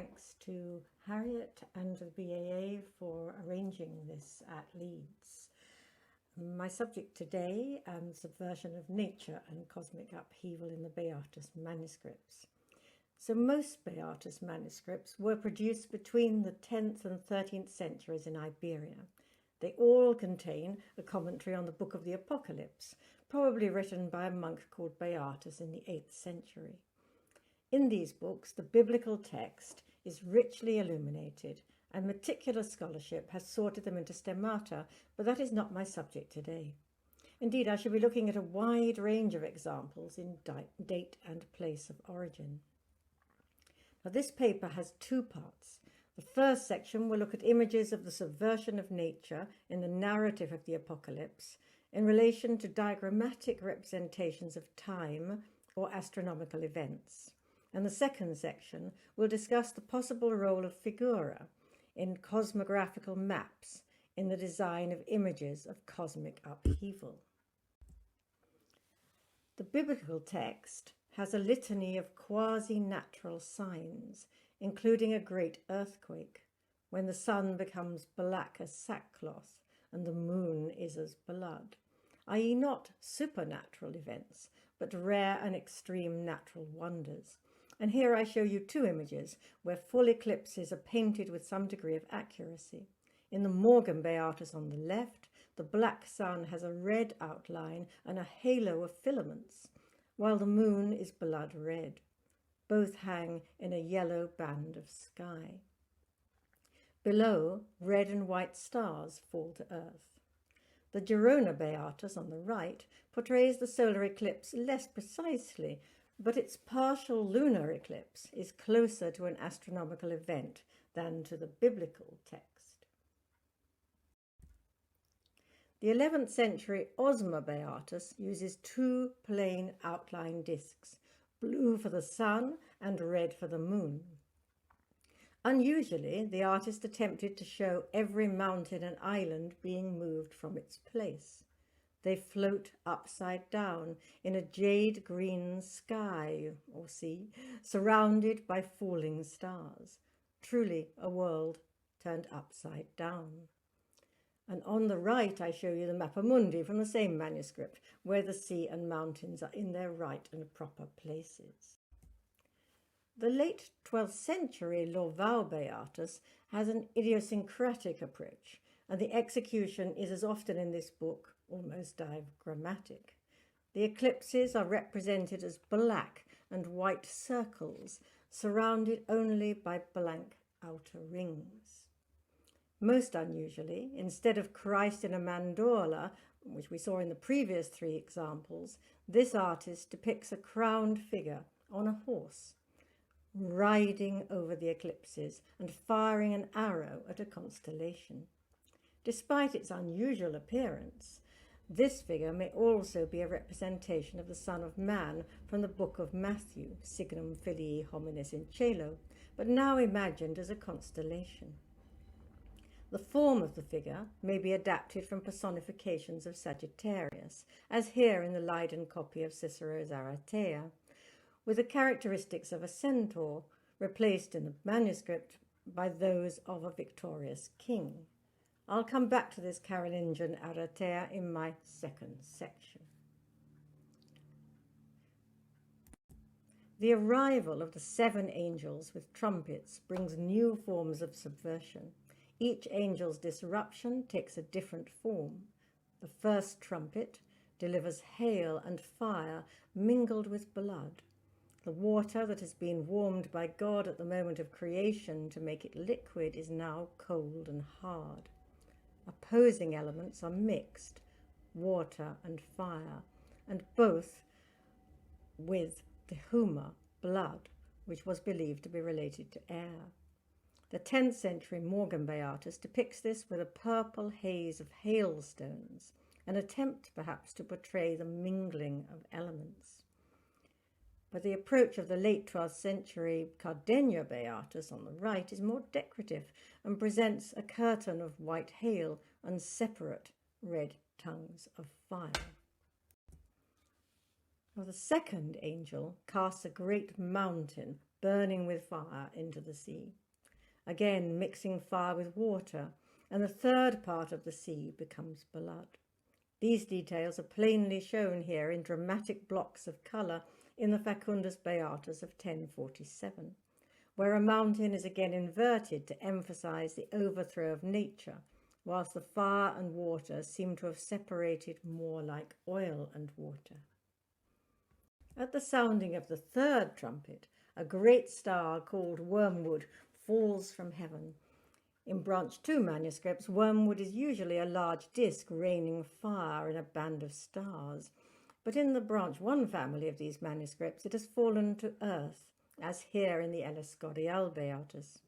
Thanks to Harriet and the BAA for arranging this at Leeds. My subject today, subversion of nature and cosmic upheaval in the Beatus manuscripts. So most Beatus manuscripts were produced between the 10th and 13th centuries in Iberia. They all contain a commentary on the Book of the Apocalypse, probably written by a monk called Beatus in the 8th century. In these books, the biblical text is richly illuminated, and meticulous scholarship has sorted them into schemata, but that is not my subject today. Indeed, I shall be looking at a wide range of examples in date and place of origin. Now, this paper has two parts. The first section will look at images of the subversion of nature in the narrative of the Apocalypse in relation to diagrammatic representations of time or astronomical events. And the second section will discuss the possible role of figura in cosmographical maps in the design of images of cosmic upheaval. The biblical text has a litany of quasi-natural signs, including a great earthquake, when the sun becomes black as sackcloth and the moon is as blood, i.e. not supernatural events, but rare and extreme natural wonders. And here I show you two images where full eclipses are painted with some degree of accuracy. In the Morgan Beatus on the left, the black sun has a red outline and a halo of filaments, while the moon is blood red. Both hang in a yellow band of sky. Below, red and white stars fall to earth. The Girona Beatus on the right portrays the solar eclipse less precisely, but its partial lunar eclipse is closer to an astronomical event than to the biblical text. The 11th century Osma Beatus uses two plain outline discs, blue for the sun and red for the moon. Unusually, the artist attempted to show every mountain and island being moved from its place. They float upside down in a jade green sky or sea, surrounded by falling stars. Truly a world turned upside down. And on the right, I show you the Mappa Mundi from the same manuscript, where the sea and mountains are in their right and proper places. The late 12th century Lorval Beatus has an idiosyncratic approach, and the execution is, as often in this book, almost diagrammatic. The eclipses are represented as black and white circles, surrounded only by blank outer rings. Most unusually, instead of Christ in a mandorla, which we saw in the previous three examples, this artist depicts a crowned figure on a horse, riding over the eclipses and firing an arrow at a constellation. Despite its unusual appearance, this figure may also be a representation of the Son of Man from the book of Matthew, Signum Filii Hominis in Caelo, but now imagined as a constellation. The form of the figure may be adapted from personifications of Sagittarius, as here in the Leiden copy of Cicero's Aratea, with the characteristics of a centaur replaced in the manuscript by those of a victorious king. I'll come back to this Carolingian Aratea in my second section. The arrival of the 7 angels with trumpets brings new forms of subversion. Each angel's disruption takes a different form. The first trumpet delivers hail and fire mingled with blood. The water that has been warmed by God at the moment of creation to make it liquid is now cold and hard. Opposing elements are mixed, water and fire, and both with the huma, blood, which was believed to be related to air. The 10th century Morgan Beatus depicts this with a purple haze of hailstones, an attempt perhaps to portray the mingling of elements. But the approach of the late 12th century Cardenio Beatus on the right is more decorative and presents a curtain of white hail and separate red tongues of fire. Now, the second angel casts a great mountain burning with fire into the sea. Again, mixing fire with water, and the third part of the sea becomes blood. These details are plainly shown here in dramatic blocks of colour in the Facundus Beatus of 1047, where a mountain is again inverted to emphasise the overthrow of nature, whilst the fire and water seem to have separated more like oil and water. At the sounding of the third trumpet, a great star called Wormwood falls from heaven. In branch 2 manuscripts, wormwood is usually a large disc raining fire in a band of stars, but in the branch 1 family of these manuscripts it has fallen to earth, as here in the illuminated Beatus.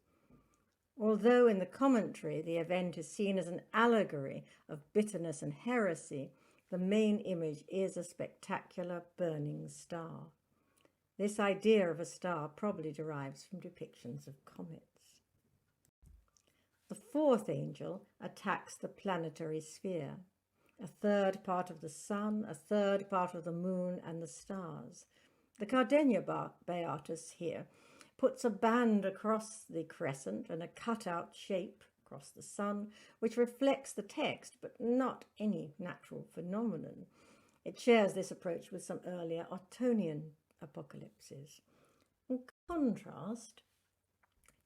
Although in the commentary the event is seen as an allegory of bitterness and heresy, the main image is a spectacular burning star. This idea of a star probably derives from depictions of comets. The fourth angel attacks the planetary sphere, a third part of the sun, a third part of the moon and the stars. The Courtauld Beatus here puts a band across the crescent and a cut-out shape across the sun, which reflects the text, but not any natural phenomenon. It shares this approach with some earlier Ottonian apocalypses. In contrast,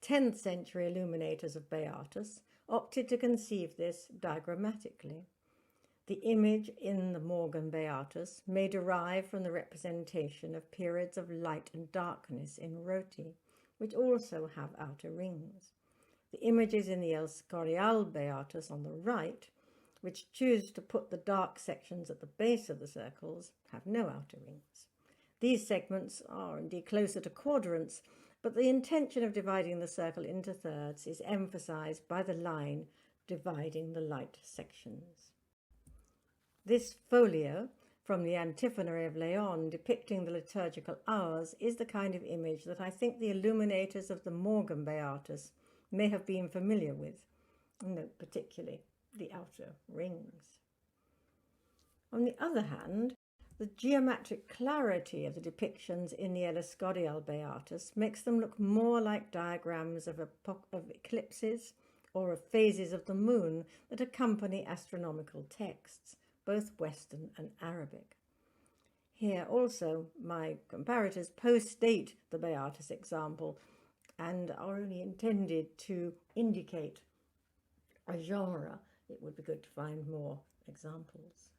10th century illuminators of Beatus opted to conceive this diagrammatically. The image in the Morgan Beatus may derive from the representation of periods of light and darkness in rotae, which also have outer rings. The images in the Courtauld Beatus on the right, which choose to put the dark sections at the base of the circles, have no outer rings. These segments are indeed closer to quadrants, but the intention of dividing the circle into thirds is emphasized by the line dividing the light sections. This folio from the Antiphonary of Leon depicting the liturgical hours is the kind of image that I think the illuminators of the Morgan Beatus may have been familiar with, and note particularly the outer rings. On the other hand, the geometric clarity of the depictions in the Courtauld Beatus makes them look more like diagrams of eclipses or of phases of the moon that accompany astronomical texts, both Western and Arabic. Here also my comparators post-date the Beatus example and are only intended to indicate a genre. It would be good to find more examples.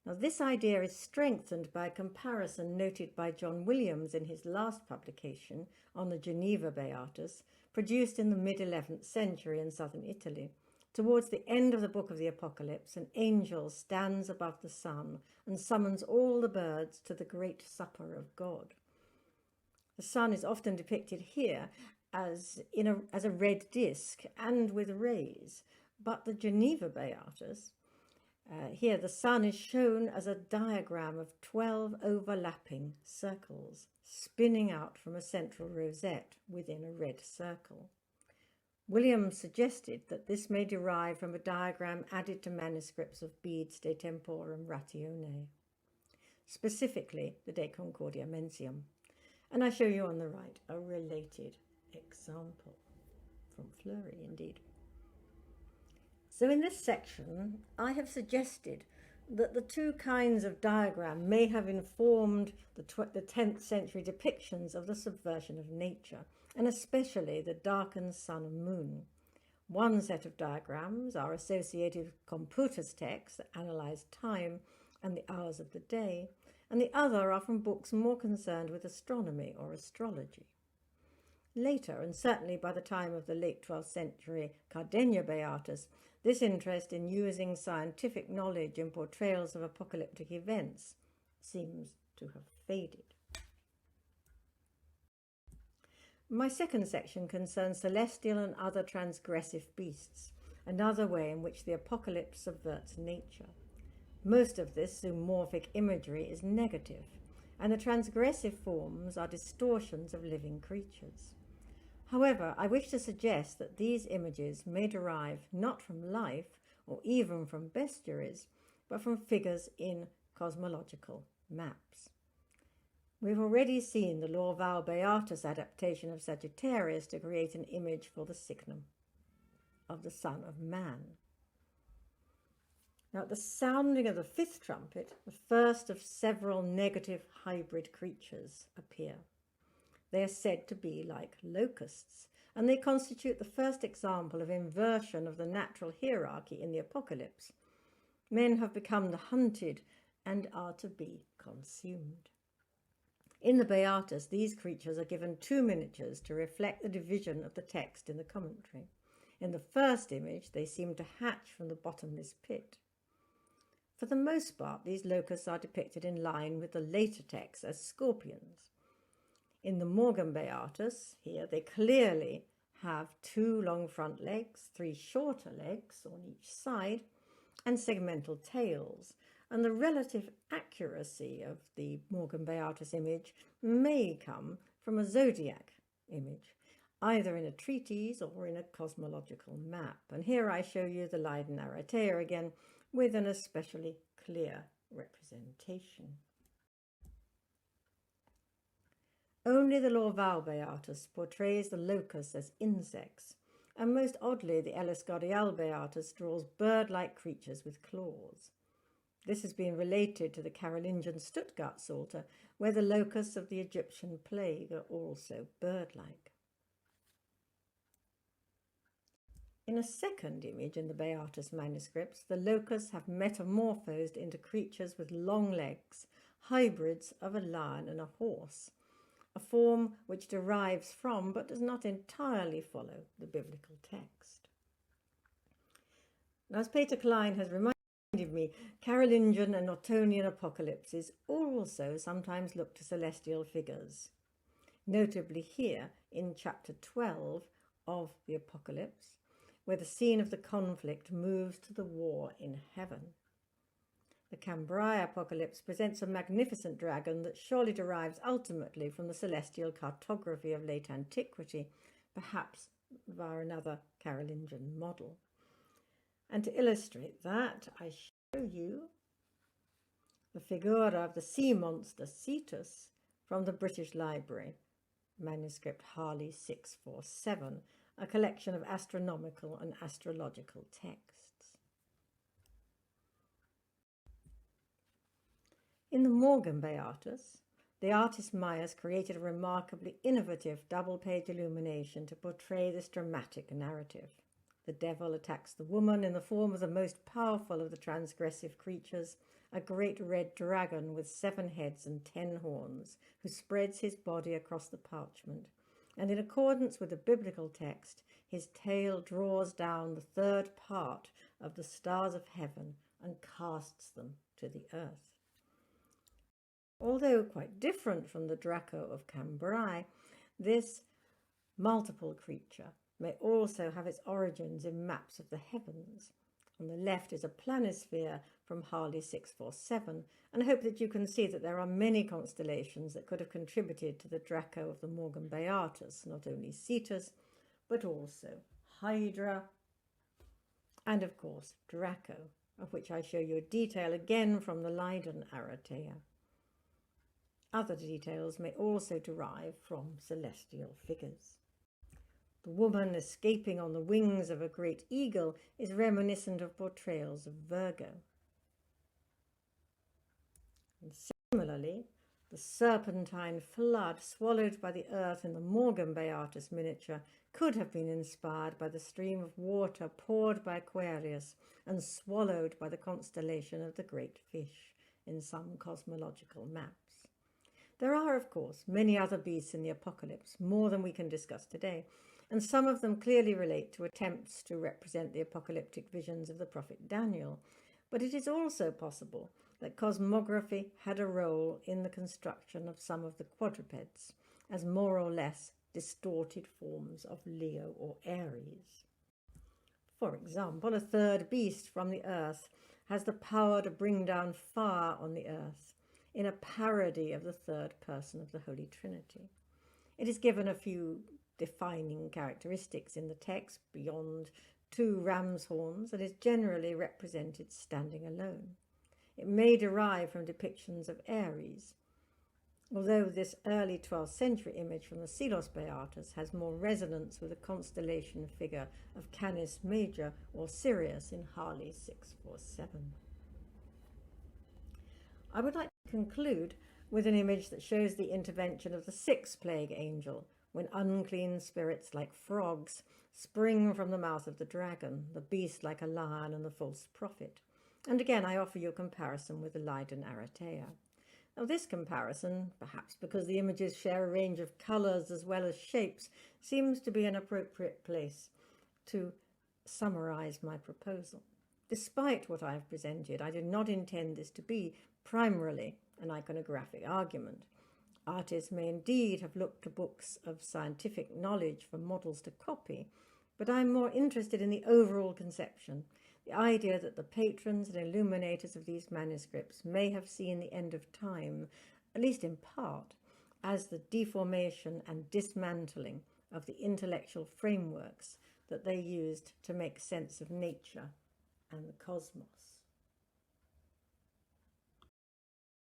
Now, this idea is strengthened by a comparison noted by John Williams in his last publication on the Geneva Beatus, produced in the mid-11th century in southern Italy. Towards the end of the book of the Apocalypse, an angel stands above the sun and summons all the birds to the great supper of God. The sun is often depicted here as a red disc and with rays, but the Geneva Beatus, here the sun is shown as a diagram of 12 overlapping circles, spinning out from a central rosette within a red circle. Williams suggested that this may derive from a diagram added to manuscripts of Bede's De Temporum Ratione, specifically the De Concordia Mentium. And I show you on the right a related example from Fleury, indeed. So in this section, I have suggested that the two kinds of diagram may have informed the 10th century depictions of the subversion of nature, and especially the darkened sun and moon. One set of diagrams are associated with Computus texts that analyse time and the hours of the day, and the other are from books more concerned with astronomy or astrology. Later, and certainly by the time of the late 12th century Courtauld Beatus, this interest in using scientific knowledge in portrayals of apocalyptic events seems to have faded. My second section concerns celestial and other transgressive beasts, another way in which the apocalypse subverts nature. Most of this zoomorphic imagery is negative, and the transgressive forms are distortions of living creatures. However, I wish to suggest that these images may derive not from life or even from bestiaries, but from figures in cosmological maps. We've already seen the Lorval Beatus adaptation of Sagittarius to create an image for the signum of the Son of Man. Now, at the sounding of the fifth trumpet, the first of several negative hybrid creatures appear. They are said to be like locusts, and they constitute the first example of inversion of the natural hierarchy in the apocalypse. Men have become the hunted and are to be consumed. In the Beatus, these creatures are given two miniatures to reflect the division of the text in the commentary. In the first image, they seem to hatch from the bottomless pit. For the most part, these locusts are depicted in line with the later text as scorpions. In the Morgan Beatus, here, they clearly have two long front legs, three shorter legs on each side, and segmental tails. And the relative accuracy of the Morgan Beatus image may come from a zodiac image, either in a treatise or in a cosmological map. And here I show you the Leiden Aratea again with an especially clear representation. Only the Lorval Beatus portrays the locusts as insects, and most oddly the Ellis-Godial Beatus draws bird-like creatures with claws. This has been related to the Carolingian Stuttgart Psalter, where the locusts of the Egyptian plague are also bird-like. In a second image in the Beatus manuscripts, the locusts have metamorphosed into creatures with long legs, hybrids of a lion and a horse, a form which derives from but does not entirely follow the biblical text. Now, as Peter Klein has reminded me, Carolingian and Ottonian apocalypses also sometimes look to celestial figures. Notably here in chapter 12 of the Apocalypse, where the scene of the conflict moves to the war in heaven. The Cambrai Apocalypse presents a magnificent dragon that surely derives ultimately from the celestial cartography of late antiquity, perhaps via another Carolingian model. And to illustrate that, I show you the figura of the sea monster Beatus from the British Library, manuscript Harley 647, a collection of astronomical and astrological texts. In the Morgan Beatus, the artist Myers created a remarkably innovative double-page illumination to portray this dramatic narrative. The devil attacks the woman in the form of the most powerful of the transgressive creatures, a great red dragon with 7 heads and 10 horns, who spreads his body across the parchment. And in accordance with the biblical text, his tail draws down the third part of the stars of heaven and casts them to the earth. Although quite different from the Draco of Cambrai, this multiple creature may also have its origins in maps of the heavens. On the left is a planisphere from Harley 647, and I hope that you can see that there are many constellations that could have contributed to the Draco of the Morgan Beatus, not only Cetus, but also Hydra, and of course Draco, of which I show you a detail again from the Leiden Aratea. Other details may also derive from celestial figures. The woman escaping on the wings of a great eagle is reminiscent of portrayals of Virgo. And similarly, the serpentine flood swallowed by the earth in the Morgan Beatus miniature could have been inspired by the stream of water poured by Aquarius and swallowed by the constellation of the Great Fish in some cosmological maps. There are, of course, many other beasts in the Apocalypse, more than we can discuss today, and some of them clearly relate to attempts to represent the apocalyptic visions of the prophet Daniel. But it is also possible that cosmography had a role in the construction of some of the quadrupeds as more or less distorted forms of Leo or Aries. For example, a third beast from the earth has the power to bring down fire on the earth in a parody of the third person of the Holy Trinity. It is given a few defining characteristics in the text beyond 2 ram's horns and is generally represented standing alone. It may derive from depictions of Aries. although this early 12th century image from the Selos Beatus has more resonance with the constellation figure of Canis Major or Sirius in Harley 647. I would like to conclude with an image that shows the intervention of the sixth plague angel, when unclean spirits like frogs spring from the mouth of the dragon, the beast like a lion, and the false prophet. And again, I offer you a comparison with the Leiden Aratea. Now, this comparison, perhaps because the images share a range of colours as well as shapes, seems to be an appropriate place to summarise my proposal. Despite what I have presented, I did not intend this to be primarily an iconographic argument. Artists may indeed have looked to books of scientific knowledge for models to copy, but I am more interested in the overall conception, the idea that the patrons and illuminators of these manuscripts may have seen the end of time, at least in part, as the deformation and dismantling of the intellectual frameworks that they used to make sense of nature and the cosmos.